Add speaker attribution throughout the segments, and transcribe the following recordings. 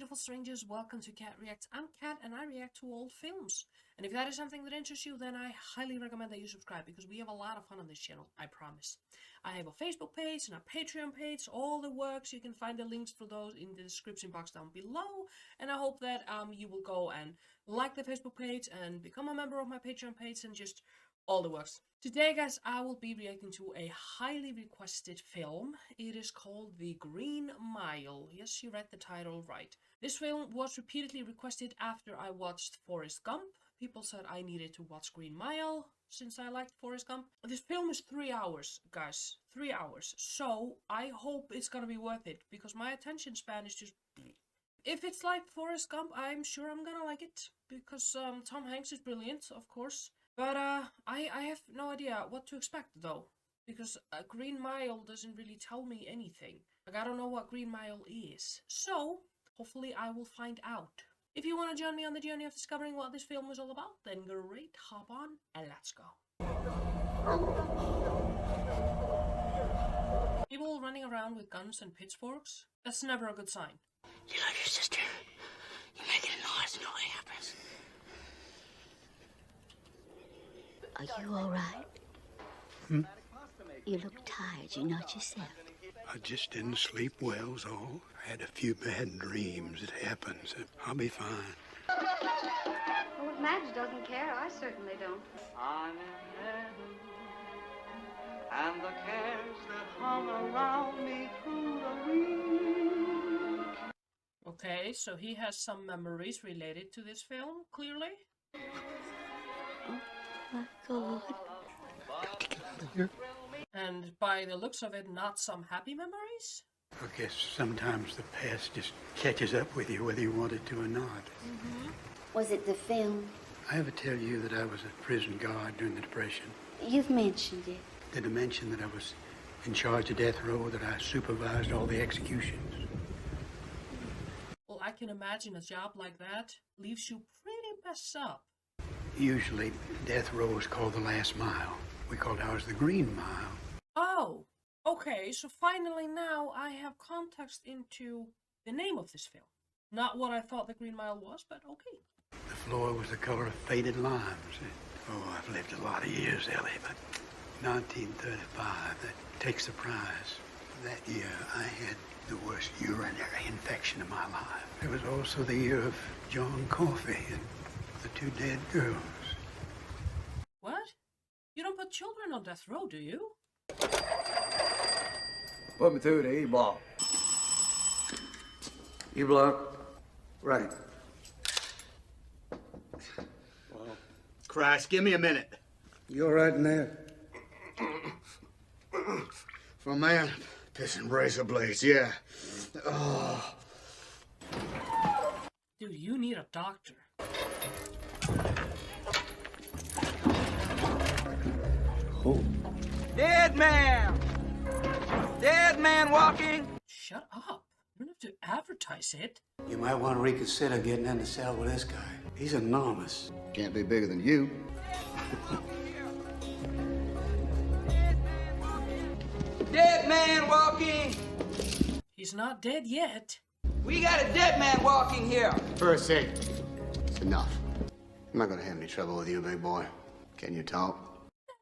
Speaker 1: beautiful strangers, welcome to Cat Reacts. I'm Cat and I react to old films. And if that is something that interests you, then I highly recommend that you subscribe because we have a lot of fun on this channel, I promise. I have a Facebook page and a Patreon page, all the works. You can find the links for those in the description box down below. And I hope that you will go and like the Facebook page and become a member of my Patreon page and just all the works. Today, guys, I will be reacting to a highly requested film. It is called The Green Mile. Yes, you read the title right. This film was repeatedly requested after I watched Forrest Gump. People said I needed to watch Green Mile since I liked Forrest Gump. This film is 3 hours, guys. 3 hours. So I hope it's gonna be worth it because my attention span is just... If it's like Forrest Gump, I'm sure I'm gonna like it because Tom Hanks is brilliant, of course. But I have no idea what to expect though, because Green Mile doesn't really tell me anything. Like, I don't know what Green Mile is. So, hopefully I will find out. If you want to join me on the journey of discovering what this film was all about, then great, hop on and let's go. People running around with guns and pitchforks? That's never a good sign.
Speaker 2: You love your sister. You make a noise and nothing happens. Are you all right? You look tired. You're not yourself.
Speaker 3: I just didn't sleep well, is all. I had a few bad dreams. It happens. I'll be fine.
Speaker 4: Well, if Madge doesn't care, I certainly don't.
Speaker 5: I'm in heaven, and the cares that hung around me through the week.
Speaker 1: Okay, so he has some memories related to this film, clearly.
Speaker 2: My God.
Speaker 3: Got to get out of here.
Speaker 1: And by the looks of it, not some happy memories?
Speaker 3: I guess sometimes the past just catches up with you, whether you want it to or not.
Speaker 2: Was it the film?
Speaker 3: I ever tell you that I was a prison guard during the Depression?
Speaker 2: You've mentioned it.
Speaker 3: Did I mention that I was in charge of death row, that I supervised all the executions?
Speaker 1: Well, I can imagine a job like that leaves you pretty messed up.
Speaker 3: Usually, death row is called the last mile. We called ours the Green Mile.
Speaker 1: Oh, okay, so finally now I have context into the name of this film. Not what I thought the Green Mile was, but okay.
Speaker 3: The floor was the color of faded limes. Oh, I've lived a lot of years, Ellie, but 1935, that takes the prize. That year, I had the worst urinary infection of my life. It was also the year of John Coffey and the 2 dead girls.
Speaker 1: What? You don't put children on death row, do you?
Speaker 6: Put me through the E-block. E-block? Right.
Speaker 7: Well, Christ, give me a minute.
Speaker 6: You all right in there?
Speaker 7: For a man, pissing razor blades, yeah. Oh.
Speaker 1: Dude, you need a doctor.
Speaker 6: Oh.
Speaker 5: Dead man! Dead man walking!
Speaker 1: Shut up. You don't have to advertise it.
Speaker 3: You might want to reconsider getting in the cell with this guy. He's enormous.
Speaker 7: Can't be bigger than you.
Speaker 5: Dead man walking!
Speaker 1: He's not dead yet.
Speaker 5: We got a dead man walking here!
Speaker 7: Percy, it's enough. I'm not gonna have any trouble with you, big boy. Can you talk?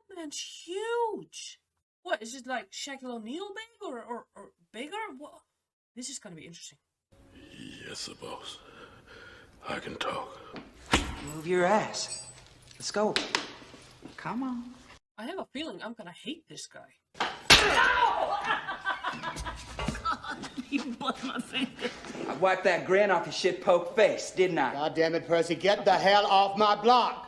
Speaker 1: That man's huge. What, is it like Shaquille O'Neal big or bigger? What? This is gonna be interesting.
Speaker 8: Yes, sir, boss. I can talk.
Speaker 5: Move your ass. Let's go. Come on.
Speaker 1: I have a feeling I'm gonna hate this guy.
Speaker 2: You bust my finger.
Speaker 5: I wiped that grin off your shit-poke face, didn't I?
Speaker 7: God damn it, Percy, get the hell off my block!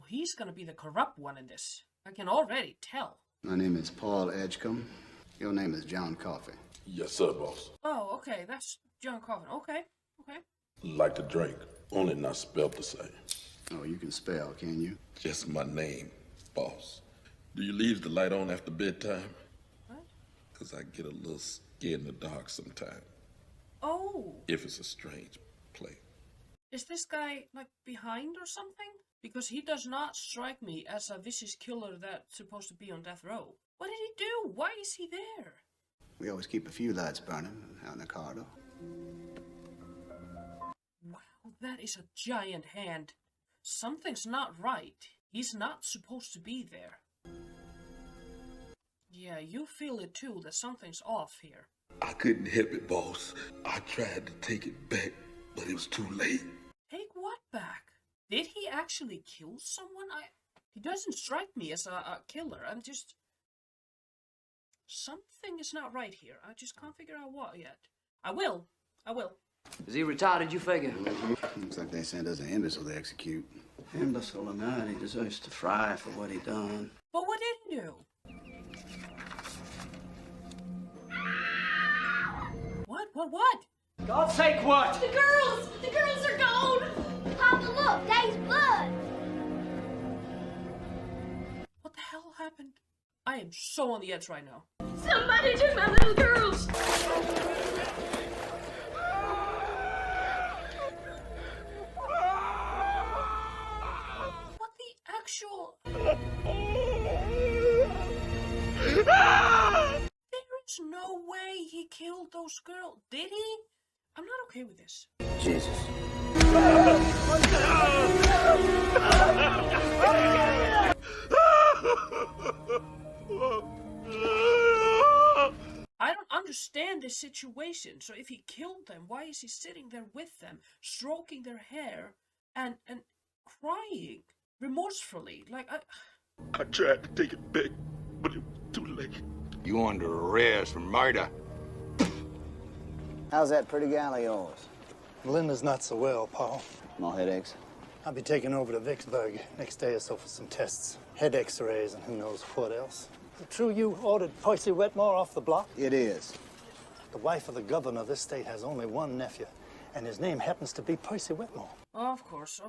Speaker 1: He's gonna be the corrupt one in this. I can already tell.
Speaker 7: My name is Paul Edgecombe. Your name is John Coffey.
Speaker 8: Yes, sir, boss.
Speaker 1: Oh, okay, that's John Coffin. Okay.
Speaker 8: Like to drink, only not spelled the same.
Speaker 7: Oh, you can spell, can you?
Speaker 8: Just my name, boss. Do you leave the light on after bedtime?
Speaker 1: What?
Speaker 8: Because I get a little scared in the dark sometimes.
Speaker 1: Oh.
Speaker 8: If it's a strange place.
Speaker 1: Is this guy, like, behind or something? Because he does not strike me as a vicious killer that's supposed to be on death row. What did he do? Why is he there?
Speaker 7: We always keep a few lights burning out in the corridor.
Speaker 1: That is a giant hand. Something's not right. He's not supposed to be there. Yeah, you feel it too, that something's off here.
Speaker 8: I couldn't help it, boss. I tried to take it back, but it was too late.
Speaker 1: Take what back? Did he actually kill someone? He doesn't strike me as a killer. I'm just... Something is not right here. I just can't figure out what yet. I will.
Speaker 9: Is he retired, did you figure?
Speaker 7: Looks like they sent us an imbecile to execute.
Speaker 6: Imbecile or not, he deserves to fry for what he done.
Speaker 1: But what did he do? What?
Speaker 9: God's sake, what?
Speaker 4: The girls are gone. Papa, look, Dave's blood.
Speaker 1: What the hell happened? I am so on the edge right now.
Speaker 4: Somebody took my little girls.
Speaker 1: What the actual... There's no way he killed those girls. Did he? I'm not okay with this.
Speaker 7: Jesus.
Speaker 1: I don't understand this situation. So if he killed them, why is he sitting there with them, stroking their hair and crying remorsefully? Like
Speaker 8: I tried to take it back, but it was too late.
Speaker 10: You under arrest for murder.
Speaker 7: How's that pretty gal of yours?
Speaker 11: Melinda's not so well, Paul.
Speaker 7: More headaches?
Speaker 11: I'll be taking over to Vicksburg next day or so for some tests. Head x-rays and who knows what else. Is it true you ordered Percy Wetmore off the block?
Speaker 7: It is.
Speaker 11: The wife of the governor of this state has only one nephew, and his name happens to be Percy Wetmore.
Speaker 1: Of course.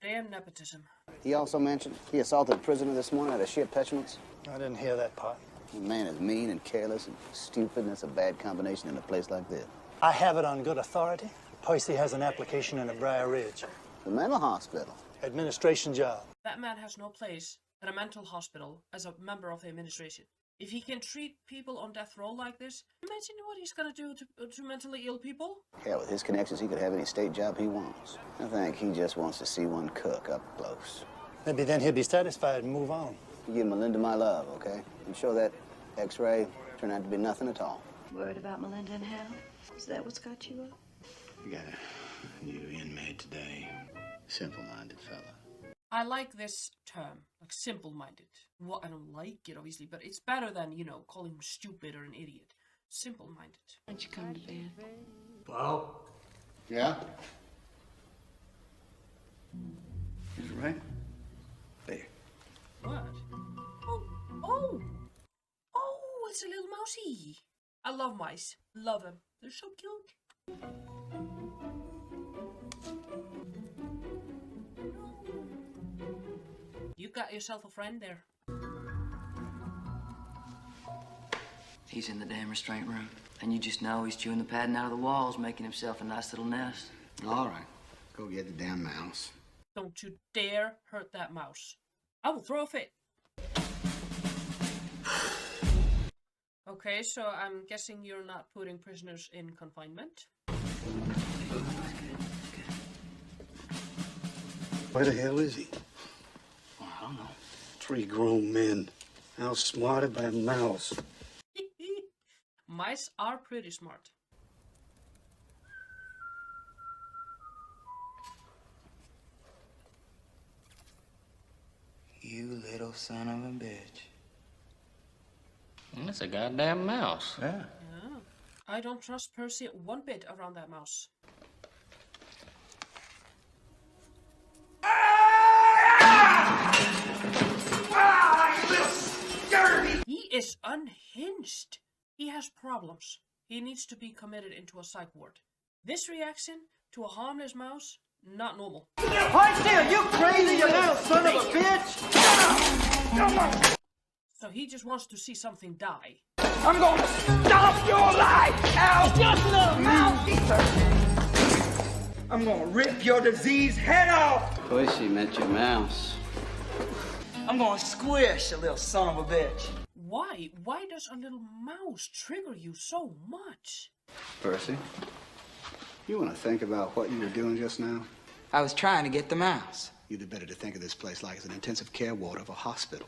Speaker 1: Damn nepotism.
Speaker 7: He also mentioned he assaulted a prisoner this morning out of sheer petulance.
Speaker 11: I didn't hear that part.
Speaker 7: The man is mean and careless and stupid, and that's a bad combination in a place like this.
Speaker 11: I have it on good authority. Percy has an application in a Briar Ridge.
Speaker 7: The mental hospital.
Speaker 11: Administration job.
Speaker 1: That man has no place at a mental hospital as a member of the administration. If he can treat people on death row like this, imagine what he's gonna do to mentally ill people.
Speaker 7: Hell, with his connections, he could have any state job he wants. I think he just wants to see one cook up close.
Speaker 11: Maybe then he'll be satisfied and move on.
Speaker 7: You give Melinda my love, okay? I'm sure that x-ray turned out to be nothing at all.
Speaker 12: Worried about Melinda and Hal? Is that what's got you up?
Speaker 7: We got a new inmate today. Simple-minded fella.
Speaker 1: I like this term, like simple-minded. Well, I don't like it, obviously, but it's better than, calling him stupid or an idiot. Simple-minded.
Speaker 12: Why don't you come to bed?
Speaker 6: Paul?
Speaker 7: Yeah?
Speaker 6: He's right there.
Speaker 1: What? Oh, it's a little mousey. I love mice. Love them. They're so cute. You got yourself a friend there.
Speaker 9: He's in the damn restraint room. And you just know he's chewing the padding out of the walls, making himself a nice little nest.
Speaker 7: All right. Go get the damn mouse.
Speaker 1: Don't you dare hurt that mouse. I will throw a fit. Okay, so I'm guessing you're not putting prisoners in confinement.
Speaker 6: Where the hell is he?
Speaker 7: Oh, I don't know.
Speaker 6: 3 grown men outsmarted by a mouse.
Speaker 1: Mice are pretty smart.
Speaker 9: You little son of a bitch.
Speaker 13: That's a goddamn mouse.
Speaker 6: Yeah.
Speaker 1: Yeah. I don't trust Percy one bit around that mouse. He is unhinged. He has problems. He needs to be committed into a psych ward. This reaction to a harmless mouse, not normal.
Speaker 9: Right there, you crazy, you little son of a bitch!
Speaker 1: So he just wants to see something die.
Speaker 9: I'm gonna stop your life, Al! Just a little mouse eater! I'm gonna rip your diseased head off!
Speaker 6: Percy met your mouse.
Speaker 9: I'm gonna squish you little son of a bitch!
Speaker 1: Why? Why does a little mouse trigger you so much?
Speaker 7: Percy, you want to think about what you were doing just now?
Speaker 13: I was trying to get the mouse.
Speaker 7: You'd be better to think of this place like as an intensive care ward of a hospital.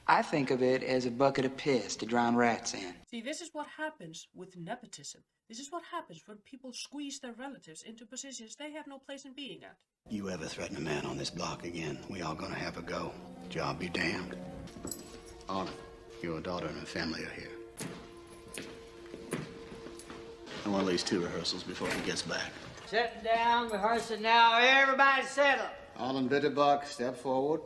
Speaker 13: I think of it as a bucket of piss to drown rats in.
Speaker 1: See, this is what happens with nepotism. This is what happens when people squeeze their relatives into positions they have no place in being at.
Speaker 3: You ever threaten a man on this block again, we all gonna have a go. Job be damned. Arlen, your daughter and her family are here. I want at least 2 rehearsals before he gets back.
Speaker 14: Sitting down, rehearsing now. Everybody settle.
Speaker 7: Arlen Bitterbuck, step forward.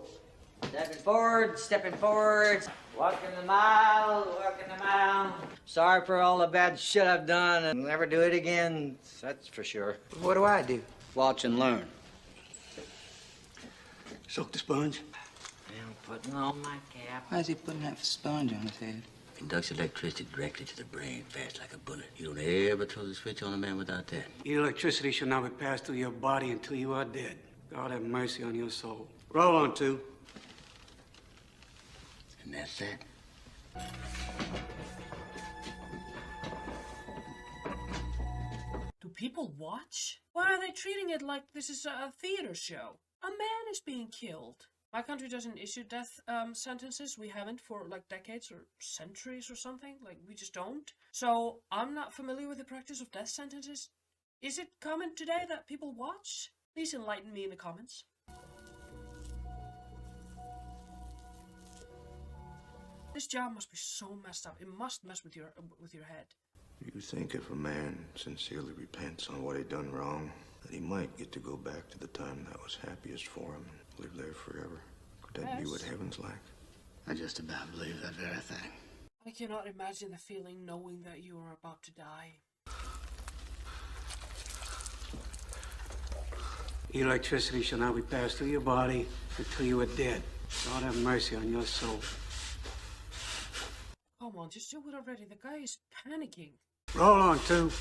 Speaker 14: Stepping forward. Walking the mile, walking the mile. Sorry for all the bad shit I've done, and never do it again, that's for sure.
Speaker 13: What do I do?
Speaker 14: Watch and learn.
Speaker 3: Soak the sponge.
Speaker 14: I'm putting on my cap.
Speaker 13: Why is he putting that sponge on his head?
Speaker 2: Conducts electricity directly to the brain, fast like a bullet. You don't ever throw the switch on a man without that.
Speaker 3: Your electricity shall not be passed through your body until you are dead. God have mercy on your soul. Roll on, 2.
Speaker 2: And that's that.
Speaker 1: Do people watch? Why are they treating it like this is a theater show? A man is being killed. My country doesn't issue death sentences. We haven't for like decades or centuries or something. Like, we just don't. So I'm not familiar with the practice of death sentences. Is it common today that people watch? Please enlighten me in the comments. This job must be so messed up. It must mess with your head.
Speaker 10: You think if a man sincerely repents on what he done wrong, that he might get to go back to the time that was happiest for him and live there forever? Could that be what heaven's like?
Speaker 3: I just about believe that very thing.
Speaker 1: I cannot imagine the feeling knowing that you are about to die.
Speaker 3: Electricity shall not be passed through your body until you are dead. God have mercy on your soul.
Speaker 1: Come on, just do it already. The guy is panicking.
Speaker 3: Roll on, 2.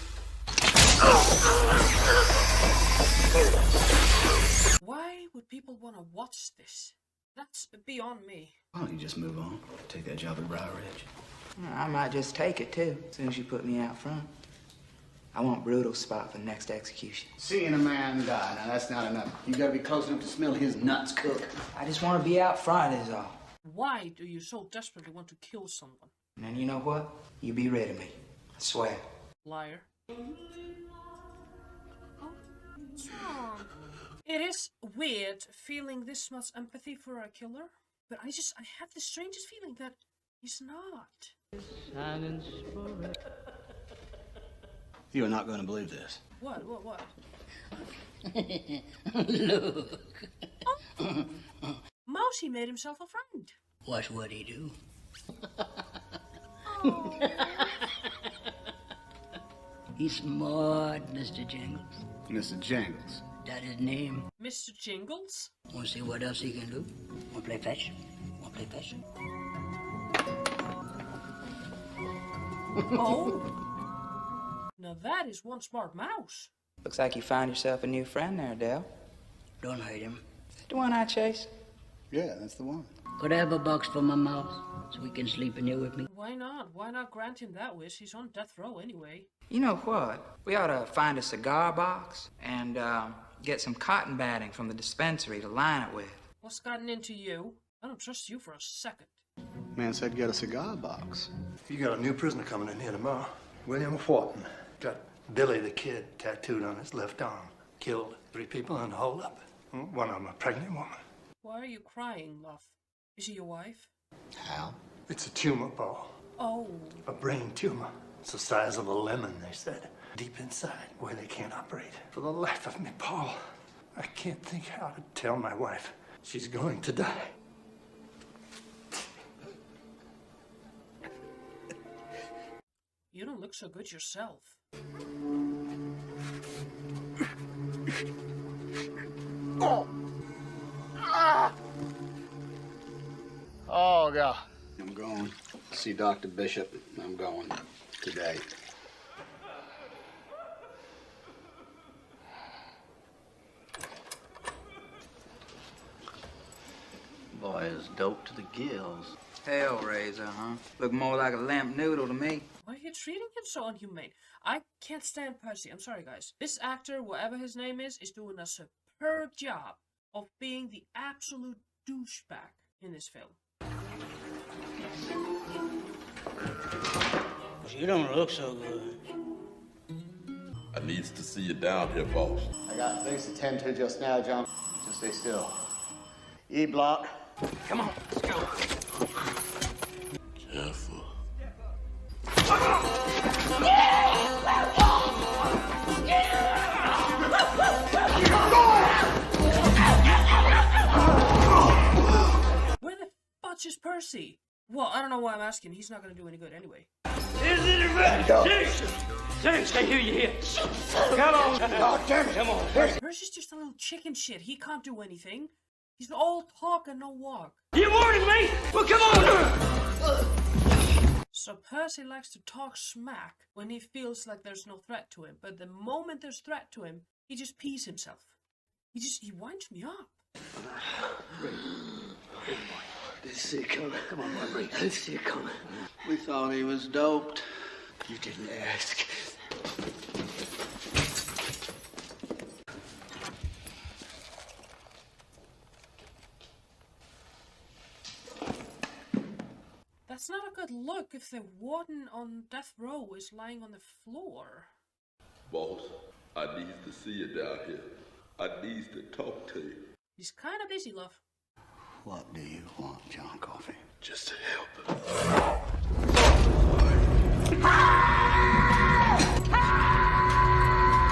Speaker 1: Why would people want to watch this? That's beyond me.
Speaker 3: Why don't you just move on? Take that job at Briar Ridge.
Speaker 13: I might just take it, too, as soon as you put me out front. I want brutal spot for the next execution.
Speaker 7: Seeing a man die, now that's not enough. You gotta be close enough to smell his nuts cook.
Speaker 13: I just want to be out front is all.
Speaker 1: Why do you so desperately want to kill someone?
Speaker 13: And then you know what? You be rid of me. I swear.
Speaker 1: Liar. What's wrong? It is weird feeling this much empathy for a killer, but I have the strangest feeling that he's not.
Speaker 14: Silence forever.
Speaker 3: You are not going to believe this.
Speaker 1: What?
Speaker 2: Look.
Speaker 1: Mousy made himself a friend.
Speaker 2: Watch what he do. He's smart, Mr. Jingles.
Speaker 3: Mr. Jingles.
Speaker 2: That his name.
Speaker 1: Mr. Jingles?
Speaker 2: Want to see what else he can do? Want to play fetch? Want to play fetch?
Speaker 1: Oh. Now that is one smart mouse.
Speaker 13: Looks like you found yourself a new friend there, Dale.
Speaker 2: Don't hurt him.
Speaker 13: Is that the one I chase?
Speaker 3: Yeah, that's the one.
Speaker 2: Could I have a box for my mouse so he can sleep in here with me?
Speaker 1: Why not? Why not grant him that wish? He's on death row anyway.
Speaker 13: You know what? We ought to find a cigar box and get some cotton batting from the dispensary to line it with.
Speaker 1: What's gotten into you? I don't trust you for a second.
Speaker 3: Man said get a cigar box.
Speaker 11: You got a new prisoner coming in here tomorrow. William Wharton. Got Billy the Kid tattooed on his left arm. Killed 3 people in the holdup. One of them a pregnant woman.
Speaker 1: Why are you crying, love? Is she your wife?
Speaker 3: How?
Speaker 11: It's a tumor, Paul.
Speaker 1: Oh.
Speaker 11: A brain tumor. It's the size of a lemon, they said. Deep inside, where they can't operate. For the life of me, Paul, I can't think how to tell my wife she's going to die.
Speaker 1: You don't look so good yourself.
Speaker 7: Oh, God. I'm going. See Dr. Bishop. I'm going today.
Speaker 5: Boy is dope to the gills.
Speaker 13: Hellraiser, huh? Look more like a lamp noodle to me.
Speaker 1: Why are you treating him so inhumane? I can't stand Percy. I'm sorry, guys. This actor, whatever his name is doing a superb job of being the absolute douchebag in this film.
Speaker 6: You don't look so good.
Speaker 8: I needs to see you down here, boss.
Speaker 7: I got things to tend to just now, John. Just stay still. E-block.
Speaker 6: Come on, let's go.
Speaker 8: Careful.
Speaker 1: Where the fudge is Percy? Well, I don't know why I'm asking. He's not going to do any good anyway.
Speaker 6: Isn't it right? Sinise, I hear you here. Come on. Oh, damn it. Come on.
Speaker 1: Percy's just a little chicken shit. He can't do anything. He's all talk and no walk.
Speaker 6: You warning me? Well, come on.
Speaker 1: So Percy likes to talk smack when he feels like there's no threat to him. But the moment there's threat to him, he just pees himself. He winds me up.
Speaker 6: Didn't see it coming. Come on, boy, breathe. Didn't see it coming. We thought he was doped. You didn't ask.
Speaker 1: That's not a good look if the warden on death row is lying on the floor.
Speaker 8: Boss, I needs to see you down here. I needs to talk to you.
Speaker 1: He's kind of busy, love.
Speaker 3: What do you want, John Coffey?
Speaker 8: Just to help.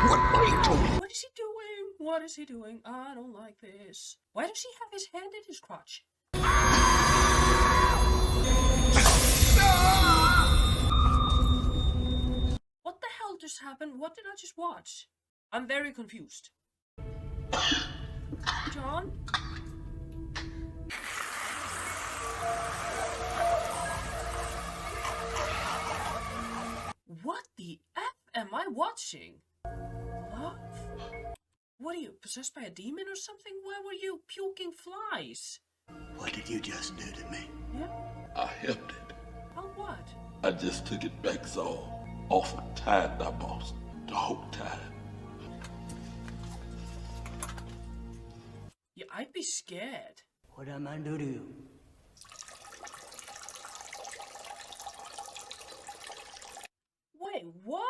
Speaker 6: What are you doing?
Speaker 1: What is he doing? What is he doing? I don't like this. Why does he have his hand in his crotch? What the hell just happened? What did I just watch? I'm very confused. John? What the F am I watching? Love? What are you, possessed by a demon or something? Why were you puking flies?
Speaker 3: What did you just do to me?
Speaker 1: Yeah?
Speaker 8: I helped it.
Speaker 1: Oh, what?
Speaker 8: I just took it back so awful tired now, boss. The whole time.
Speaker 1: Yeah, I'd be scared.
Speaker 6: What am I do to you?
Speaker 1: Wait, what?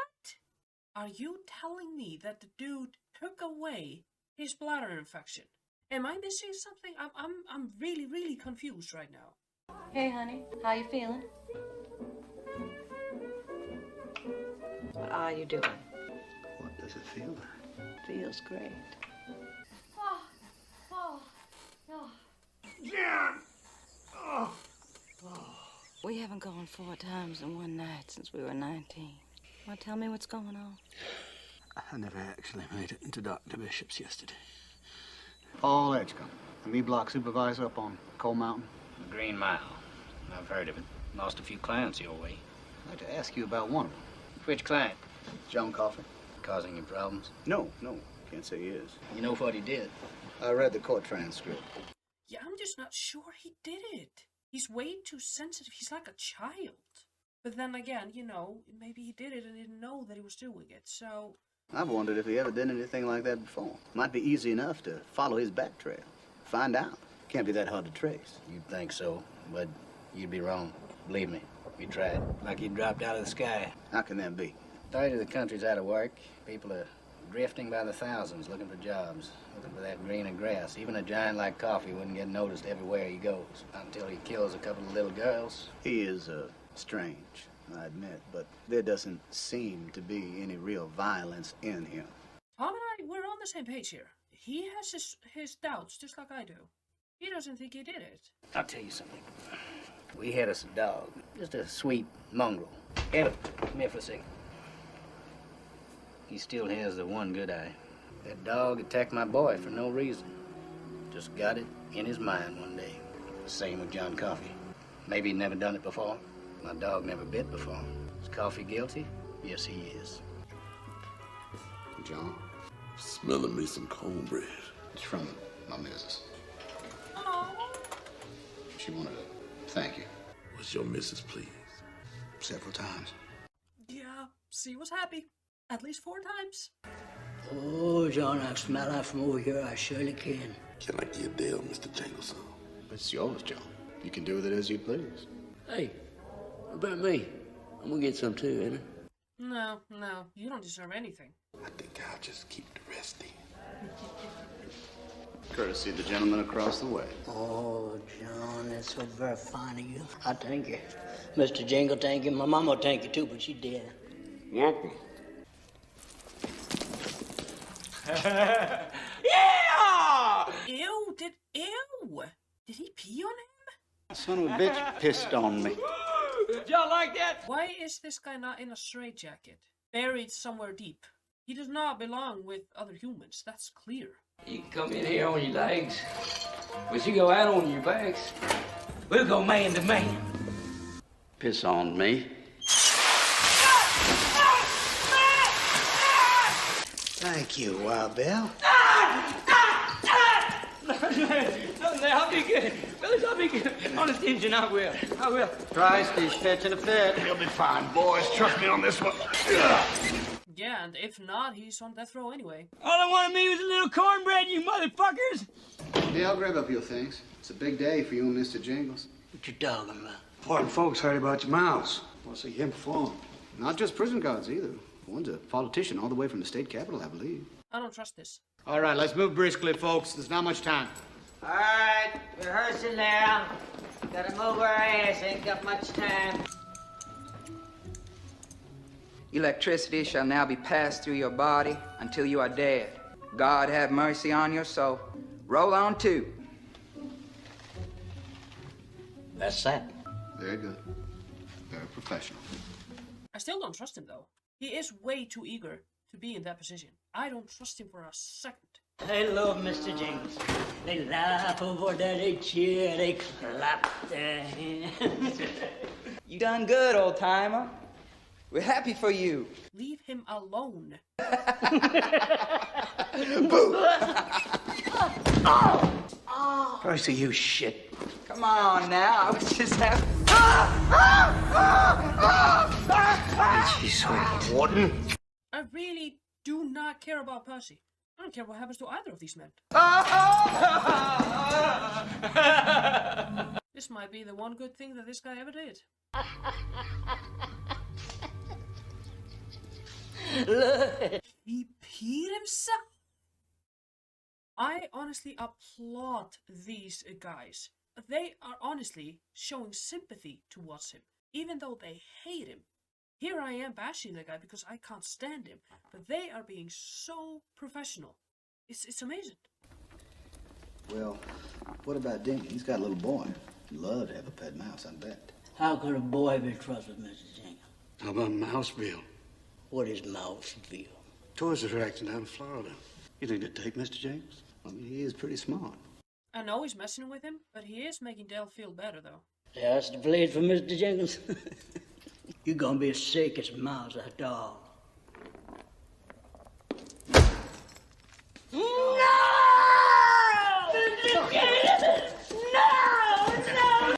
Speaker 1: Are you telling me that the dude took away his bladder infection? Am I missing something? I'm really, really confused right now.
Speaker 12: Hey, honey, how you feeling? What are you doing?
Speaker 3: What does it feel like?
Speaker 12: Feels great. We haven't gone 4 times in one night since we were 19. Well, tell me what's going on.
Speaker 3: I never actually made it into Dr. Bishop's yesterday.
Speaker 7: Paul Edgecombe, the me-block supervisor up on Coal Mountain.
Speaker 15: The Green Mile. I've heard of it. Lost a few clients your way.
Speaker 7: I'd like to ask you about one of them.
Speaker 15: Which client?
Speaker 7: John Coffey.
Speaker 15: Causing you problems?
Speaker 7: No, can't say he is.
Speaker 15: You know what he did?
Speaker 7: I read the court transcript.
Speaker 1: Yeah, I'm just not sure he did it. He's way too sensitive. He's like a child. But then again, you know, maybe he did it and didn't know that he was doing it, so...
Speaker 7: I've wondered if he ever did anything like that before. Might be easy enough to follow his back trail. Find out. Can't be that hard to trace.
Speaker 15: You'd think so, but you'd be wrong. Believe me, we tried. Like he dropped out of the sky.
Speaker 7: How can that be?
Speaker 15: Third of the country's out of work. People are drifting by the thousands looking for jobs, looking for that greener grass. Even a giant like Coffey wouldn't get noticed everywhere he goes, not until he kills a couple of little girls.
Speaker 7: He is strange, I admit, but there doesn't seem to be any real violence in him.
Speaker 1: Tom and I, we're on the same page here. He has his doubts, just like I do. He doesn't think he did it.
Speaker 15: I'll tell you something. We had us a dog, just a sweet mongrel. Ella, come here for a second. He still has the one good eye. That dog attacked my boy for no reason. Just got it in his mind one day. Same with John Coffey. Maybe he'd never done it before. My dog never bit before. Is Coffey guilty? Yes, he is.
Speaker 7: John?
Speaker 8: Smelling me some cornbread.
Speaker 7: It's from my missus.
Speaker 1: Oh.
Speaker 7: She wanted to thank you.
Speaker 8: Was your missus pleased?
Speaker 7: Several times.
Speaker 1: Yeah, she was happy. At least 4 times.
Speaker 15: Oh, John, I smell that from over here. I surely can.
Speaker 8: Can I get Dale, Mr. Jingles?
Speaker 7: It's yours, John. You can do with it as you please.
Speaker 2: Hey, what about me? I'm gonna get some too, ain't I?
Speaker 1: No, you don't deserve anything.
Speaker 8: I think I'll just keep the rest in.
Speaker 7: Courtesy of the gentleman across the way.
Speaker 15: Oh, John, that's so very fine of you. I thank you. Mr. Jingle, thank you. My mama thank you too, but she dead.
Speaker 8: Welcome.
Speaker 9: Yeah!
Speaker 1: Ew! Did he pee on him?
Speaker 7: Son of a bitch pissed on me.
Speaker 9: Y'all like that?
Speaker 1: Why is this guy not in a straitjacket? Buried somewhere deep. He does not belong with other humans, that's clear.
Speaker 2: You can come in here on your legs, but you go out on your backs. We'll go man to man.
Speaker 7: Piss on me. Thank you, Wild Bill.
Speaker 9: I'll be good. Fellas, I'll be good. Honest Injun, I will.
Speaker 14: Christ, he's pitching a fit.
Speaker 7: He'll be fine, boys. Trust me on this one.
Speaker 1: Yeah, and if not, he's on death row anyway.
Speaker 9: All I wanted me was a little cornbread, you motherfuckers.
Speaker 7: Yeah, I'll grab up your things. It's a big day for you and Mr. Jingles.
Speaker 15: What you talking about?
Speaker 3: Important folks heard about your mouse. Want to see him perform.
Speaker 7: Not just prison guards, either. One's a politician all the way from the state capitol, I believe.
Speaker 1: I don't trust this.
Speaker 7: All right, let's move briskly, folks. There's not much time.
Speaker 14: All right, rehearsing now. Gotta move our ass, ain't got much time.
Speaker 13: Electricity shall now be passed through your body until you are dead. God have mercy on your soul. Roll on two.
Speaker 15: That's that.
Speaker 7: Very good. Very professional.
Speaker 1: I still don't trust him though. He is way too eager to be in that position. I don't trust him for a second.
Speaker 15: They love Mr. Jingles. They laugh over there, they cheer, they clap their hands.
Speaker 13: You done good, old timer. We're happy for you.
Speaker 1: Leave him alone.
Speaker 3: Percy, you shit.
Speaker 13: Come on now, I was just having...
Speaker 3: She's sweet. Warden.
Speaker 1: I really do not care about Percy. I don't care what happens to either of these men. This might be the one good thing that this guy ever did. He peed himself? I honestly applaud these guys. They are honestly showing sympathy towards him, even though they hate him. Here I am bashing the guy because I can't stand him, but they are being so professional. It's amazing.
Speaker 7: Well, what about Dean? He's got a little boy. He'd love to have a pet mouse, I bet.
Speaker 15: How could a boy be trusted, Mrs. Jingles?
Speaker 3: How about Mouseville?
Speaker 15: What is Mouseville?
Speaker 3: Tourist attraction down in Florida. You think they'd take Mr. James?
Speaker 7: I mean, he is pretty smart.
Speaker 1: I know he's messing with him, but he is making Dale feel better, though.
Speaker 15: That's the place for Mr. Jingles. You're gonna be as sick as a mouse, a dog.
Speaker 9: No! No!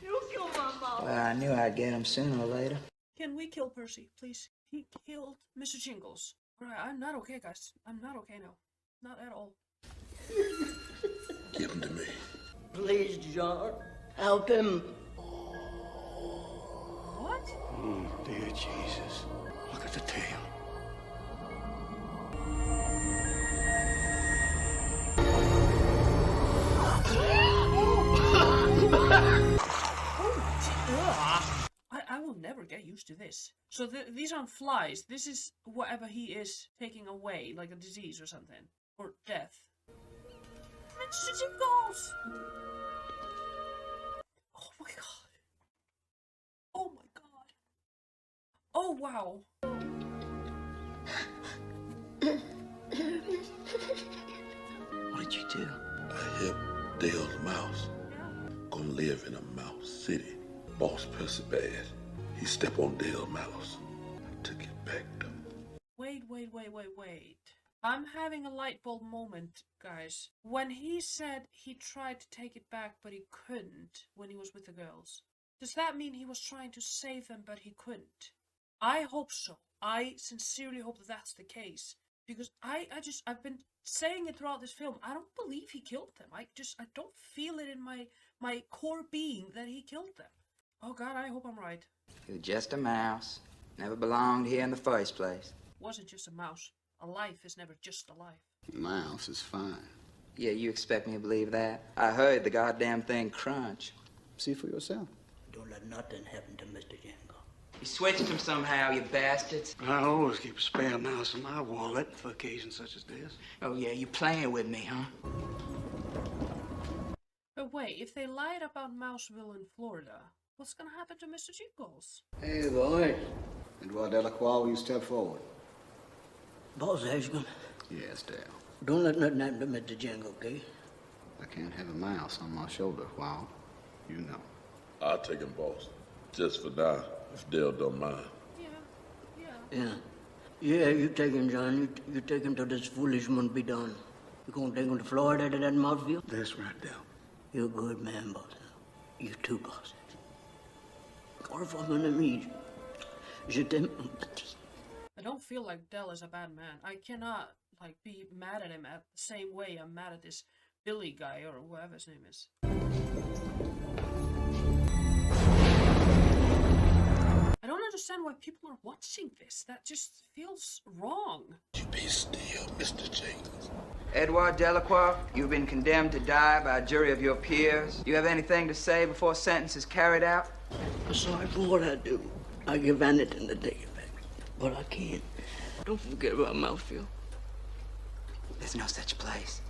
Speaker 9: You killed my mom.
Speaker 13: Well, I knew I'd get him sooner or later.
Speaker 1: Can we kill Percy, please? He killed Mr. Jingles. Alright, I'm not okay, guys. I'm not okay now. Not at all.
Speaker 8: Give him to me.
Speaker 15: Please, John. Help him.
Speaker 1: What?
Speaker 3: Oh, dear Jesus. Look at the tail.
Speaker 1: I will never get used to this. So these aren't flies. This is whatever he is taking away, like a disease or something. Or death. Mr. Jingles! Oh my god. Oh my god. Oh wow.
Speaker 2: What did you do?
Speaker 8: I helped Dale's mouse. Gonna live in a mouse city. Boss Percy bad. He stepped on Dale's mouse. I took it back to him.
Speaker 1: Wait. I'm having a light bulb moment, guys. When he said he tried to take it back, but he couldn't when he was with the girls. Does that mean he was trying to save them, but he couldn't? I hope so. I sincerely hope that that's the case. Because I've been saying it throughout this film. I don't believe he killed them. I don't feel it in my core being that he killed them. Oh God, I hope I'm right.
Speaker 13: You're just a mouse. Never belonged here in the first place.
Speaker 1: Wasn't just a mouse. A life is never just a life.
Speaker 7: Mouse is fine.
Speaker 13: Yeah, you expect me to believe that? I heard the goddamn thing crunch.
Speaker 7: See for yourself.
Speaker 15: Don't let nothing happen to Mr. Jingle.
Speaker 13: You switched him somehow, you bastards.
Speaker 6: I always keep a spare mouse in my wallet for occasions such as this.
Speaker 13: Oh, yeah, you playing with me, huh?
Speaker 1: But wait, if they lied about Mouseville in Florida, what's gonna happen to Mr. Jingles?
Speaker 15: Hey, boy.
Speaker 7: Edward Delacroix, will you step forward?
Speaker 15: Boss Hutchison.
Speaker 7: Yes, Dale.
Speaker 15: Don't let nothing happen to Mr. Jingle, okay?
Speaker 7: I can't have a mouse on my shoulder while you know.
Speaker 8: I'll take him, boss. Just for now, if Dale don't mind.
Speaker 15: Yeah. Yeah, you take him, John. You take him till this foolishment be done. You gonna take him to Florida to that Mouseville?
Speaker 6: That's right, Dale.
Speaker 15: You're a good man, boss. You too, boss. Or if I'm enemies, je t'aime un petit.
Speaker 1: I don't feel like Del is a bad man. I cannot, be mad at him at the same way I'm mad at this Billy guy or whatever his name is. I don't understand why people are watching this. That just feels wrong.
Speaker 8: You be still, Mr. Jingles.
Speaker 13: Edward Delacroix, you've been condemned to die by a jury of your peers. Do you have anything to say before sentence is carried out?
Speaker 15: I'm sorry for what I do. I give anything to take it back. But I can't. Don't forget about Mouseville.
Speaker 13: There's no such place.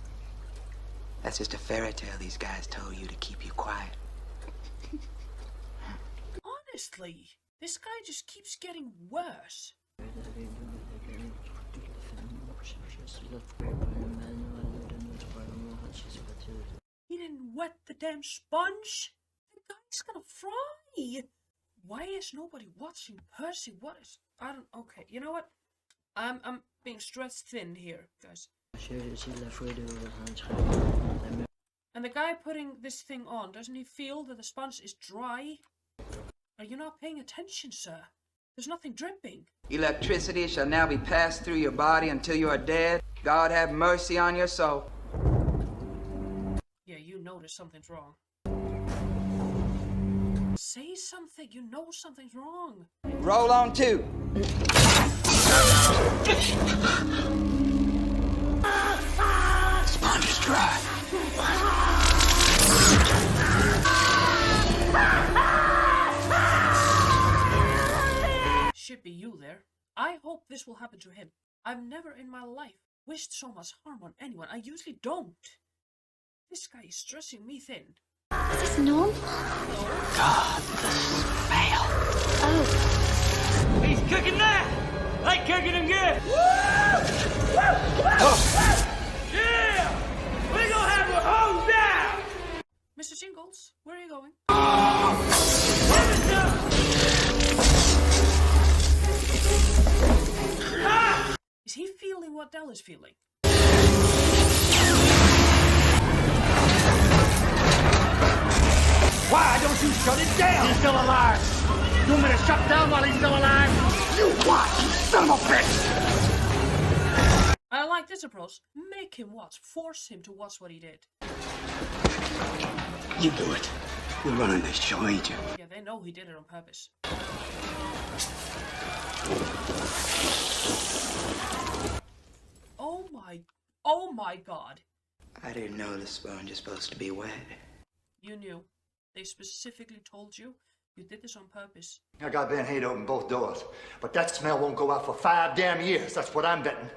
Speaker 13: That's just a fairy tale these guys told you to keep you quiet.
Speaker 1: Honestly, this guy just keeps getting worse. He didn't wet the damn sponge. The guy's gonna fry. Why is nobody watching Percy? Okay, you know what? I'm being stretched thin here, guys. And the guy putting this thing on, doesn't he feel that the sponge is dry? Are you not paying attention, sir? There's nothing dripping.
Speaker 13: Electricity shall now be passed through your body until you are dead. God have mercy on your soul.
Speaker 1: Yeah, you notice something's wrong. Say something, you know something's wrong.
Speaker 13: Roll on two.
Speaker 6: Sponge is dry.
Speaker 1: Should be you there. I hope this will happen to him. I've never in my life wished so much harm on anyone. I usually don't. This guy is stressing me thin.
Speaker 4: Is this normal?
Speaker 6: God, the smell.
Speaker 4: Oh.
Speaker 9: He's cooking that! I'm cooking him good! Yeah! We're gonna have a hose down!
Speaker 1: Mr. Jingles, where are you going? Is he feeling what Del is feeling?
Speaker 9: Why don't you shut it down?
Speaker 6: He's still alive. You want me to shut down while he's still alive? You watch, you son of a bitch!
Speaker 1: I like this approach. Make him watch. Force him to watch what he did.
Speaker 6: You do it. You're running this show, ain't you?
Speaker 1: Yeah, they know he did it on purpose. Oh my God.
Speaker 13: I didn't know the sponge is supposed to be wet.
Speaker 1: You knew. They specifically told you. You did this on purpose.
Speaker 11: I got Van Hayden open both doors, but that smell won't go out for 5 damn years. That's what I'm betting.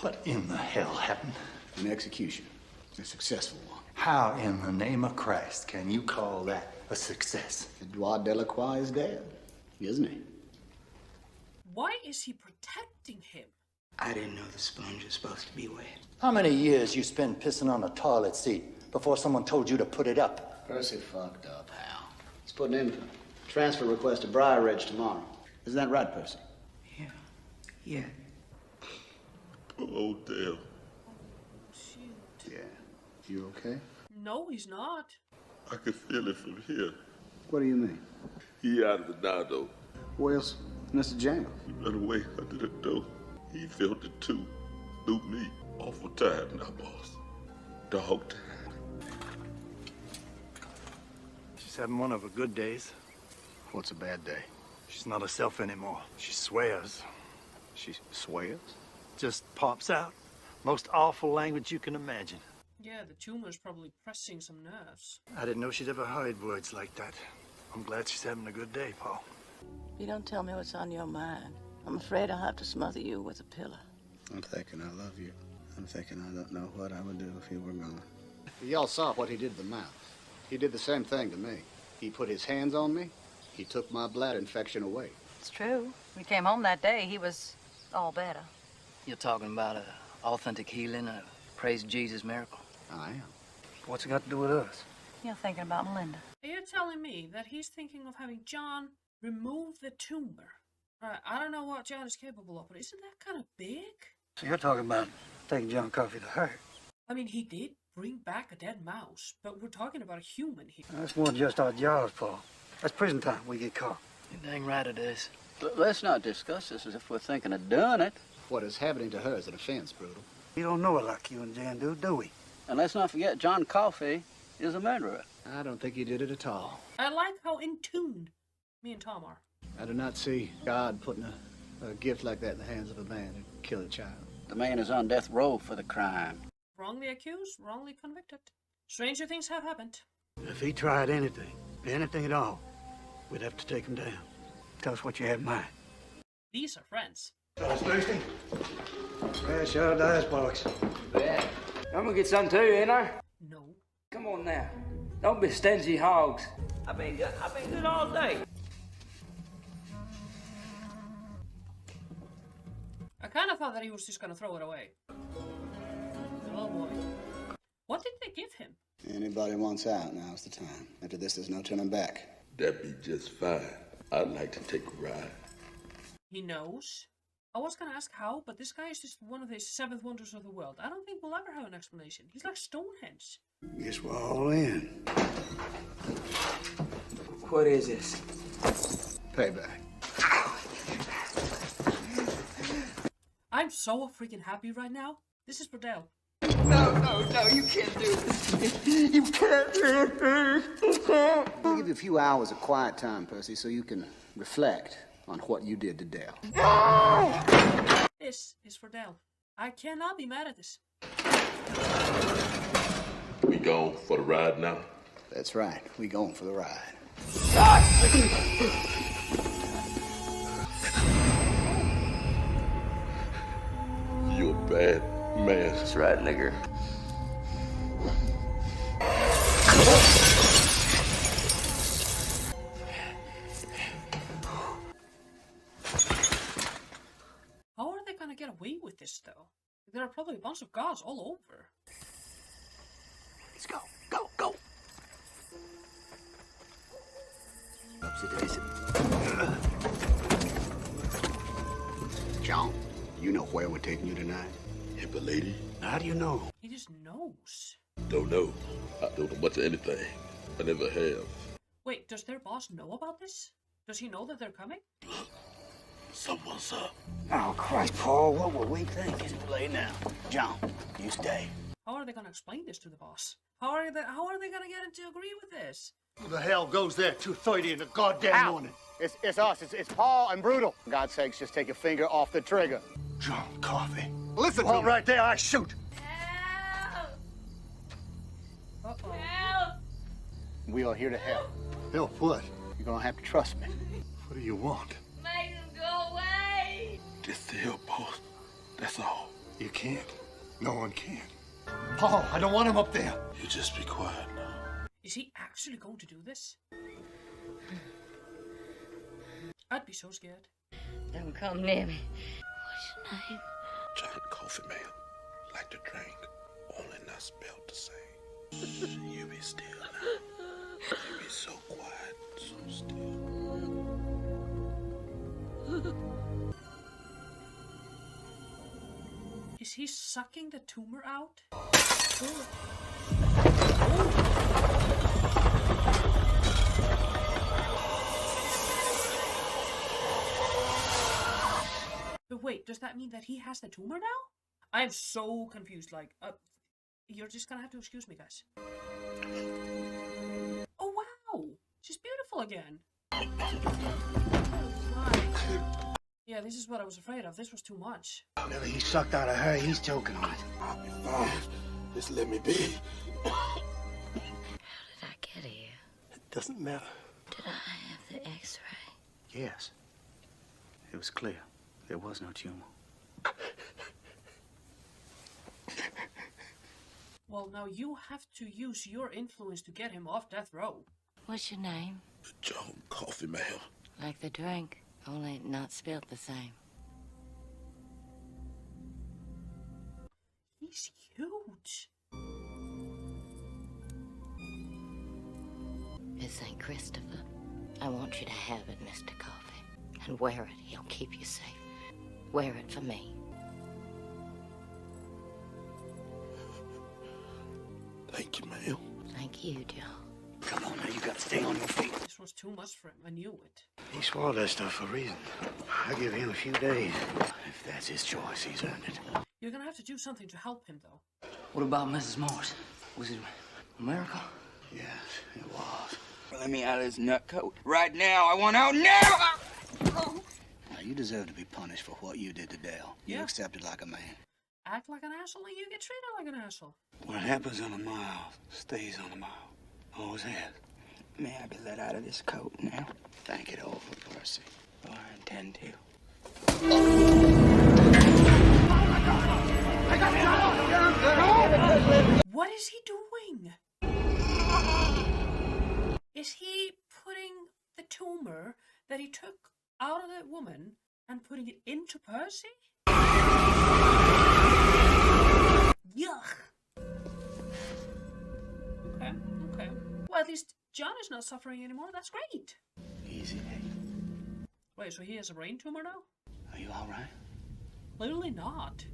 Speaker 11: What in the hell happened?
Speaker 7: An execution. A successful one.
Speaker 11: How in the name of Christ can you call that a success?
Speaker 7: Edouard Delacroix is dead, isn't he?
Speaker 1: Why is he protecting him?
Speaker 13: I didn't know the sponge was supposed to be wet.
Speaker 11: How many years you spent pissing on a toilet seat before someone told you to put it up?
Speaker 7: Percy fucked up, Hal. He's putting in for transfer request to Briar Ridge tomorrow. Isn't that right, Percy?
Speaker 13: Yeah.
Speaker 8: Oh, Dale.
Speaker 7: Yeah. You okay?
Speaker 1: No, he's not.
Speaker 8: I could feel it from here.
Speaker 7: What do you mean?
Speaker 8: He out of the now, though.
Speaker 7: Where's Mr. Jingles?
Speaker 8: He ran away under the door. He felt it, too. threw me. Awful time now, boss. Dog time.
Speaker 11: She's having one of her good days.
Speaker 7: What's a bad day?
Speaker 11: She's not herself anymore. She swears.
Speaker 7: She swears?
Speaker 11: Just pops out. Most awful language you can imagine.
Speaker 1: Yeah, the tumor's probably pressing some nerves.
Speaker 11: I didn't know she'd ever heard words like that. I'm glad she's having a good day, Paul.
Speaker 12: If you don't tell me what's on your mind, I'm afraid I'll have to smother you with a pillow.
Speaker 7: I'm thinking I love you. I'm thinking I don't know what I would do if you were gone. Y'all saw what he did to the mouse. He did the same thing to me. He put his hands on me. He took my bladder infection away.
Speaker 12: It's true. When he came home that day, he was all better.
Speaker 15: You're talking about an authentic healing, a praise Jesus miracle?
Speaker 7: I am.
Speaker 11: What's it got to do with us?
Speaker 12: You're thinking about Melinda.
Speaker 1: Are you telling me that he's thinking of having John remove the tumor? Right, I don't know what John is capable of, but isn't that kind of big?
Speaker 11: So you're talking about taking John Coffey to her.
Speaker 1: I mean, he did bring back a dead mouse, but we're talking about a human here.
Speaker 11: That's more than just our jobs, Paul. That's prison time. We get caught.
Speaker 15: You're dang right it is. Let's not discuss this as if we're thinking of doing it.
Speaker 7: What is happening to her is an offense, Brutal.
Speaker 11: We don't know it like you and Jan do we?
Speaker 15: And let's not forget John Coffey is a murderer.
Speaker 7: I don't think he did it at all.
Speaker 1: I like how in tune me and Tom are.
Speaker 7: I do not see God putting a gift like that in the hands of a man to kill a child.
Speaker 15: The man is on death row for the crime.
Speaker 1: Wrongly accused, wrongly convicted. Stranger things have happened.
Speaker 11: If he tried anything at all, we'd have to take him down. Tell us what you have in mind.
Speaker 1: These are friends.
Speaker 11: Fellas thirsty? Yeah, sure does, boys.
Speaker 2: Yeah. I'm gonna get some too, ain't I?
Speaker 1: No.
Speaker 2: Come on now. Don't be stingy hogs. I've been good all day.
Speaker 1: I kind of thought that he was just gonna throw it away. Oh boy. What did they give him?
Speaker 7: Anybody wants out, now's the time. After this, there's no turning back.
Speaker 8: That'd be just fine. I'd like to take a ride.
Speaker 1: He knows. I was gonna ask how, but this guy is just one of the 7th wonders of the world. I don't think we'll ever have an explanation. He's like Stonehenge.
Speaker 11: Guess we're all in.
Speaker 2: What is this?
Speaker 7: Payback.
Speaker 1: I'm so freaking happy right now. This is for Dale.
Speaker 6: No, you can't do this. You can't do this.
Speaker 7: I'll give you a few hours of quiet time, Percy, so you can reflect on what you did to Dale.
Speaker 1: This is for Dale. I cannot be mad at this.
Speaker 8: We going for the ride now?
Speaker 7: That's right. We going for the ride.
Speaker 8: You a bad man.
Speaker 2: That's right, nigger.
Speaker 1: How are they gonna get away with this, though? There are probably a bunch of guards all over.
Speaker 7: Let's go. Go. Upsy-daisy. John, you know where we're taking you tonight?
Speaker 8: Hippolyte?
Speaker 11: How do you know?
Speaker 1: He just knows.
Speaker 8: Don't know. I don't know much of anything. I never have.
Speaker 1: Wait, does their boss know about this? Does he know that they're coming?
Speaker 8: Someone's up.
Speaker 11: Oh, Christ, Paul, what were we thinking?
Speaker 7: It's too late now. John, you stay.
Speaker 1: How are they gonna explain this to the boss? How are they gonna get him to agree with this?
Speaker 11: Who the hell goes there 2:30 in the goddamn morning?
Speaker 7: It's us. It's Paul and Brutal. For God's sakes, just take your finger off the trigger.
Speaker 11: John Coffey.
Speaker 7: Listen
Speaker 11: to me. Right there, I shoot.
Speaker 1: Uh-oh.
Speaker 4: Help!
Speaker 7: We are here to help.
Speaker 11: Help what?
Speaker 7: You're gonna have to trust me.
Speaker 11: What do you want?
Speaker 4: Make him go away!
Speaker 8: Just to help, boss. That's all.
Speaker 11: You can't. No one can. Paul, I don't want him up there.
Speaker 8: You just be quiet now.
Speaker 1: Is he actually going to do this? I'd be so scared.
Speaker 12: Don't come near me. What's your name?
Speaker 8: John Coffey, man. Like to drink. Only not spelled the same. You be still now. You be so quiet, so still.
Speaker 1: Is he sucking the tumor out? But wait, does that mean that he has the tumor now? I am so confused. Like, you're just gonna have to excuse me, guys. Oh wow, she's beautiful again. Yeah, this is what I was afraid of. This was too much.
Speaker 3: Whatever he sucked out of her, he's choking on it.
Speaker 8: I'll be fine. Just let me be.
Speaker 12: How did I get here?
Speaker 3: It doesn't matter.
Speaker 12: Did I have the x-ray?
Speaker 7: Yes. It was clear. There was no tumor.
Speaker 1: Well, now you have to use your influence to get him off death row.
Speaker 12: What's your name?
Speaker 8: John Coffey, ma'am.
Speaker 12: Like the drink, only not spelled the same.
Speaker 1: He's huge.
Speaker 12: It's St. Christopher. I want you to have it, Mr. Coffey. And wear it. He'll keep you safe. Wear it for me.
Speaker 8: Thank you, ma'am.
Speaker 12: Thank you, John.
Speaker 3: Come on, now, you gotta stay on your feet.
Speaker 1: This was too much for him. I knew it.
Speaker 3: He swallowed that stuff for a reason. I'll give him a few days. If that's his choice, he's earned it.
Speaker 1: You're gonna have to do something to help him, though.
Speaker 14: What about Mrs. Morse? Was it a miracle?
Speaker 3: Yes, it was.
Speaker 6: Let me out of this nut coat. Right now. I want out now!
Speaker 3: Now, you deserve to be punished for what you did to Dale. You accepted like a man.
Speaker 1: Act like an asshole and you get treated like an asshole.
Speaker 3: What happens on a mile stays on a mile. Always has.
Speaker 6: May I be let out of this coat now?
Speaker 3: Think it over, Percy.
Speaker 6: Oh, I intend to.
Speaker 1: What is he doing? Is he putting the tumor that he took out of that woman and putting it into Percy? Yuck. Okay. Well, at least John is not suffering anymore. That's great.
Speaker 3: Easy.
Speaker 1: Wait, so he has a brain tumor now?
Speaker 3: Are you all right?
Speaker 1: Literally not.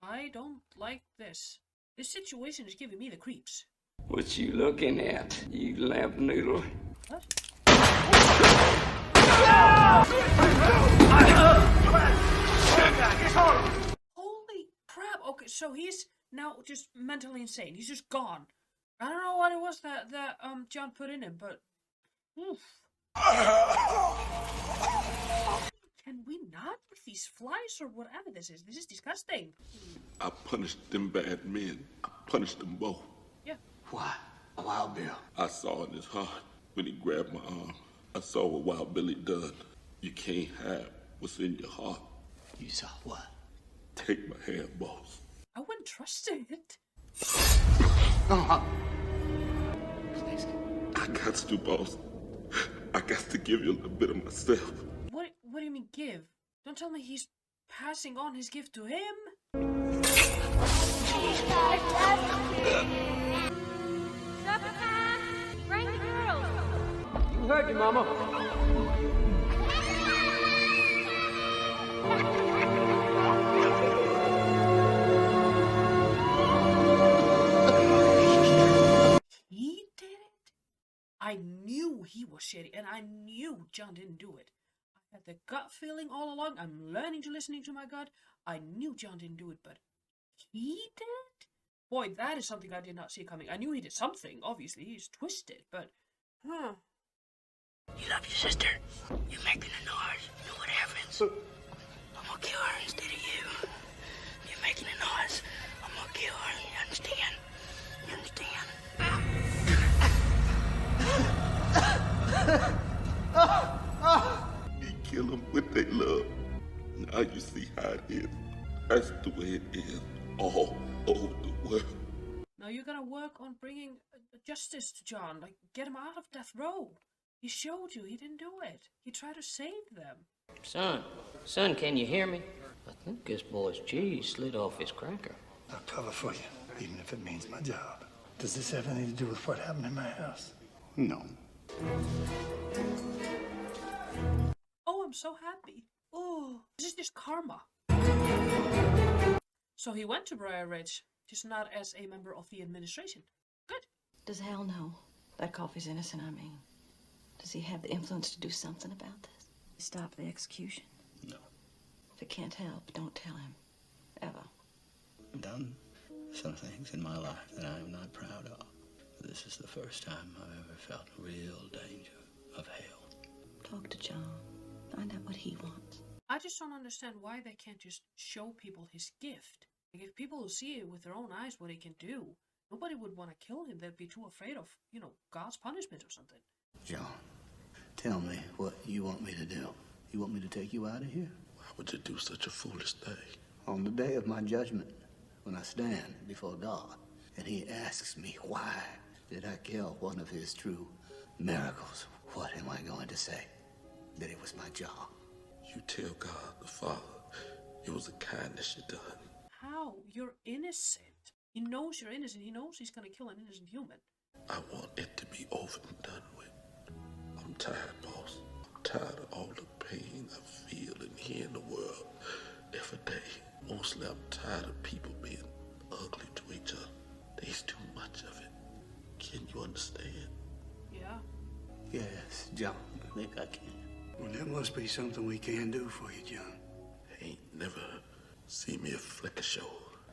Speaker 1: I don't like this. This situation is giving me the creeps.
Speaker 2: What you looking at, you lamp noodle?
Speaker 1: What? Holy crap. Okay, so he's now just mentally insane. He's just gone. I don't know what it was that John put in him, but oof. Can we not with these flies or whatever this is? This is disgusting.
Speaker 8: I punished them bad men. I punished them both.
Speaker 1: Yeah.
Speaker 3: Why? Wild Bill.
Speaker 8: I saw in his heart when he grabbed my arm. I saw what Wild Billy done. You can't have what's in your heart.
Speaker 3: You saw what?
Speaker 8: Take my hand, boss.
Speaker 1: I wouldn't trust it.
Speaker 3: Please.
Speaker 8: I got to, boss. I got to give you a little bit of myself.
Speaker 1: What do you mean give? Don't tell me he's passing on his gift to him.
Speaker 4: Supper time. Bring the girls.
Speaker 14: You heard your mama.
Speaker 1: He did it? I knew he was shitty, and I knew John didn't do it. I had the gut feeling all along. I'm learning to listening to my gut. I knew John didn't do it, but he did? Boy, that is something I did not see coming. I knew he did something, obviously. He's twisted, but... Huh.
Speaker 3: You love your sister. You're making a noise. You know what happens? I'm gonna kill her instead of you. You're making a noise. I'm gonna kill her. You understand? You understand?
Speaker 8: He killed them with their love. Now you see how it is. That's the way it is all over the world.
Speaker 1: Now you gotta work on bringing justice to John. Like, get him out of death row. He showed you he didn't do it. He tried to save them.
Speaker 14: Son, can you hear me? I think this boy's cheese slid off his cracker.
Speaker 11: I'll cover for you, even if it means my job. Does this have anything to do with what happened in my house?
Speaker 7: No.
Speaker 1: Oh, I'm so happy. Oh, this is just karma. So he went to Briar Ridge, just not as a member of the administration. Good.
Speaker 12: Does Hal know that Coffey's innocent, I mean? Does he have the influence to do something about this? Stop the execution?
Speaker 7: No.
Speaker 12: If
Speaker 16: you can't help, don't tell him. Ever.
Speaker 15: I've done some things in my life that I am not proud of. This is the first time I've ever felt real danger of hell.
Speaker 16: Talk to John. Find out what he wants.
Speaker 1: I just don't understand why they can't just show people his gift. Like, if people will see it with their own eyes what he can do, nobody would want to kill him. They'd be too afraid of, God's punishment or something.
Speaker 15: John, tell me what you want me to do. You want me to take you out of here?
Speaker 8: Why would you do such a foolish thing?
Speaker 15: On the day of my judgment, when I stand before God, and he asks me why did I kill one of his true miracles, what am I going to say? That it was my job.
Speaker 8: You tell God the Father it was a kindness you done.
Speaker 1: How? You're innocent. He knows you're innocent. He knows he's going to kill an innocent human.
Speaker 8: I want it to be over and done with. I'm tired, boss. I'm tired of all the pain I feel in here in the world every day. Mostly I'm tired of people being ugly to each other. There's too much of it. Can you understand?
Speaker 1: Yeah.
Speaker 15: Yes, John, I think I can.
Speaker 3: Well, there must be something we can do for you, John.
Speaker 8: Ain't never see me a flicker show.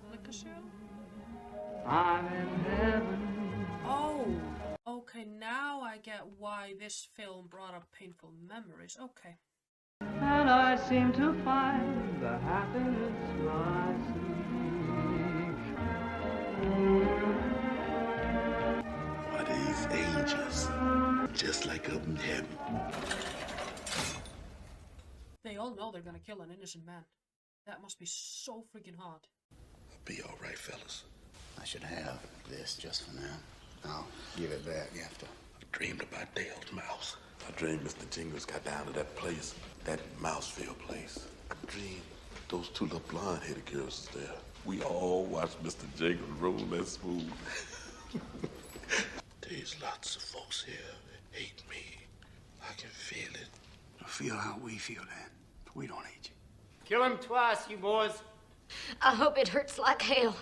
Speaker 1: Flicker show?
Speaker 5: I'm in heaven.
Speaker 1: Oh, okay, now I get why this film brought up painful memories. Okay.
Speaker 5: And I seem to find the happiness I seek.
Speaker 8: Are these angels? Just like up in heaven.
Speaker 1: They all know they're gonna kill an innocent man. That must be so freaking hard.
Speaker 8: I'll be all right, fellas.
Speaker 7: I should have this just for now. I'll give it back after.
Speaker 8: I dreamed about Dale's mouse. I dreamed Mr. Jingles got down to that place, that Mouseville place. I dreamed those two little blonde-headed girls was there. We all watched Mr. Jingles roll that smooth. There's lots of folks here that hate me. I can feel it.
Speaker 3: I feel how we feel, Dan. But we don't hate you.
Speaker 14: Kill him twice, you boys.
Speaker 12: I hope it hurts like hell.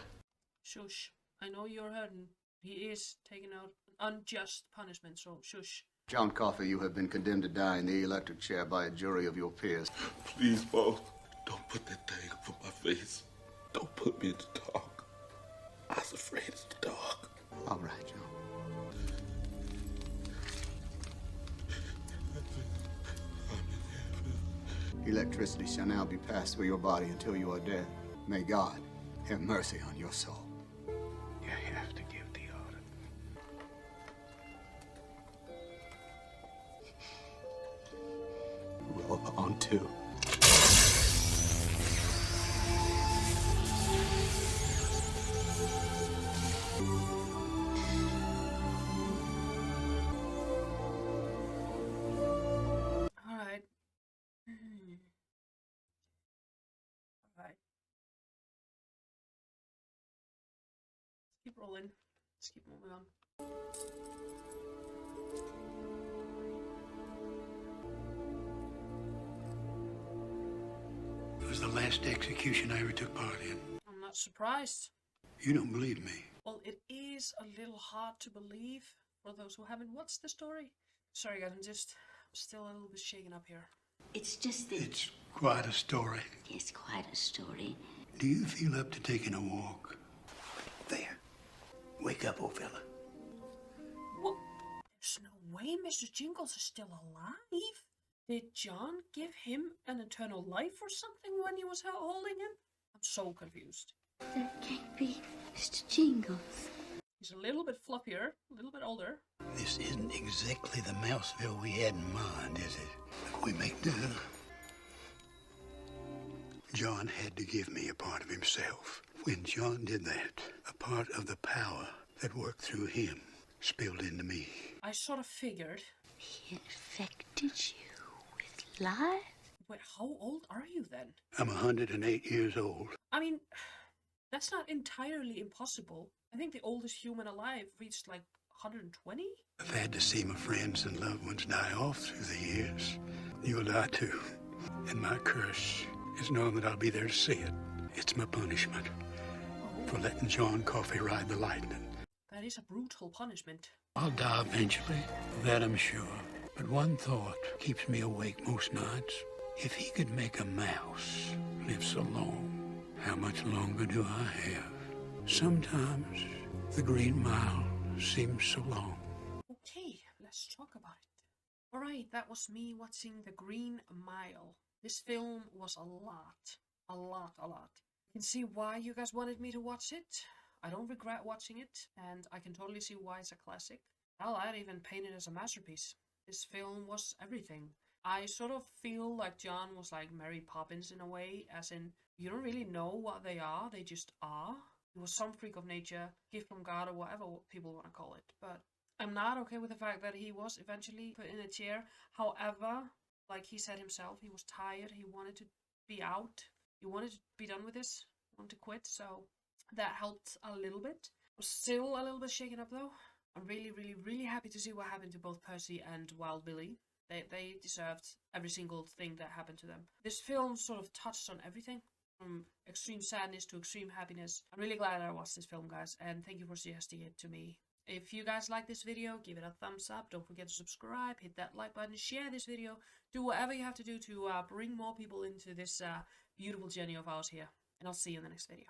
Speaker 1: Shush. I know you're hurting. He is taking out unjust punishment, so shush.
Speaker 7: John Coffey, you have been condemned to die in the electric chair by a jury of your peers.
Speaker 8: Please, boss, don't put that thing up on my face. Don't put me in the dark. I was afraid of the dark.
Speaker 7: All right, John. Electricity shall now be passed through your body until you are dead. May God have mercy on your soul.
Speaker 3: You have to give the order.
Speaker 7: Roll on two.
Speaker 1: Alright. Alright. Let's keep rolling. Let's keep moving on.
Speaker 3: It was the last execution I ever took part in.
Speaker 1: I'm not surprised.
Speaker 3: You don't believe me.
Speaker 1: Well, it is a little hard to believe for those who haven't watched the story. Sorry guys, I'm still a little bit shaken up here.
Speaker 17: It's just that...
Speaker 3: It's quite a story.
Speaker 17: It's quite a story.
Speaker 3: Do you feel up to taking a walk? There. Wake up, old fella.
Speaker 1: What? There's no way Mr. Jingles is still alive. Did John give him an eternal life or something when he was holding him? I'm so confused.
Speaker 17: That can't be Mr. Jingles.
Speaker 1: He's a little bit fluffier, a little bit older.
Speaker 3: This isn't exactly the Mouseville we had in mind, is it? But we make do. John had to give me a part of himself. When John did that, a part of the power that worked through him spilled into me.
Speaker 1: I sort of figured.
Speaker 17: He infected you with life?
Speaker 1: Wait, how old are you then?
Speaker 3: I'm 108 years old.
Speaker 1: I mean, that's not entirely impossible. I think the oldest human alive reached like 120?
Speaker 3: I've had to see my friends and loved ones die off through the years. You'll die too. And my curse is knowing that I'll be there to see it. It's my punishment for letting John Coffey ride the lightning.
Speaker 1: That is a brutal punishment.
Speaker 3: I'll die eventually, of that I'm sure. But one thought keeps me awake most nights. If he could make a mouse live so long, how much longer do I have? Sometimes the Green Mile seems so long.
Speaker 1: Okay, let's talk about it. Alright, that was me watching The Green Mile. This film was a lot. A lot. You can see why you guys wanted me to watch it. I don't regret watching it, and I can totally see why it's a classic. Hell, I'd even paint it as a masterpiece. This film was everything. I sort of feel like John was like Mary Poppins in a way, as in, you don't really know what they are, they just are. It was some freak of nature, gift from God, or whatever people want to call it. But I'm not okay with the fact that he was eventually put in a chair. However, like he said himself, he was tired, he wanted to be out, he wanted to be done with this, wanted to quit, so that helped a little bit. I was still a little bit shaken up though. I'm really happy to see what happened to both Percy and Wild Billy. They deserved every single thing that happened to them. This film sort of touched on everything, from extreme sadness to extreme happiness. I'm really glad I watched this film, guys, and thank you for suggesting it to me. If you guys like this video, give it a thumbs up. Don't forget to subscribe, hit that like button, share this video. Do whatever you have to do to bring more people into this beautiful journey of ours here. And I'll see you in the next video.